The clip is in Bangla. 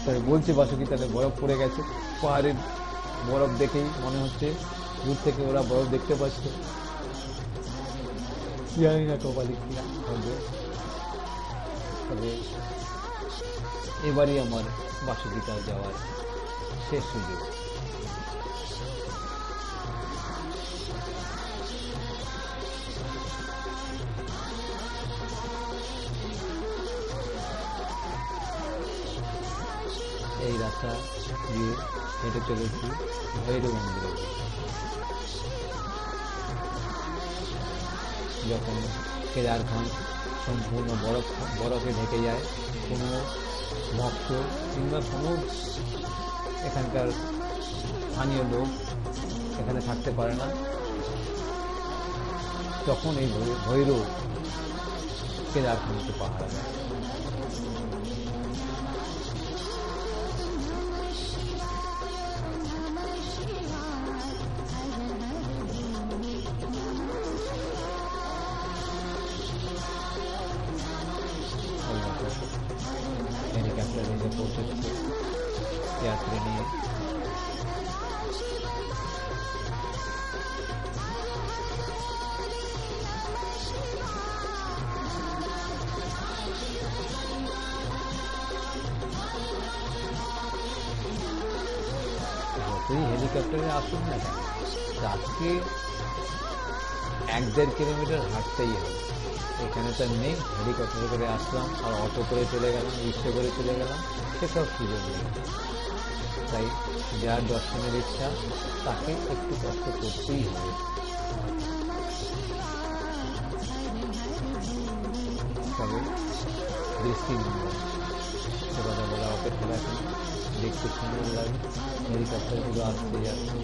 তবে বলছে বাসুকি তাহলে বরফ পড়ে গেছে। পাহাড়ের বরফ দেখেই মনে হচ্ছে দূর থেকে ওরা বরফ দেখতে পাচ্ছে। জানি না কপালে কি হবে, তবে এবারই আমার বাসুকিতাল যাওয়ার শেষ সুযোগ। এই রাস্তা দিয়ে হেঁটে চলেছি ভৈরব মন্দিরে। যখন কেদারখান সম্পূর্ণ বরফে ঢেকে যায়, কোনো ভক্ত কিংবা কোনো এখানকার স্থানীয় লোক এখানে থাকতে পারে না, তখন এই ভৈরব কেদারখানকে পাহারা দেয়। হেলিকপ্টার এসে পৌঁছেছে যাত্রী নিয়ে। যতই হেলিকপ্টারে আসুন না কেন, আজকে 1-1.5 কিলোমিটার হাঁটতেই হবে। এখানে তো নেই, হেলিকপ্টারে করে আসলাম আর অটো করে চলে গেলাম, রিক্সা করে চলে গেলাম, সেসব সুযোগ নেই। তাই যার দর্শনের ইচ্ছা তাকে একটু কষ্ট করতেই হবে। তবে দৃষ্টিনন্দন সে কথা বলা অপেক্ষা রাখেন, দেখতে সুন্দর লাগে, হেলিকপ্টারগুলো আসতে যাচ্ছে।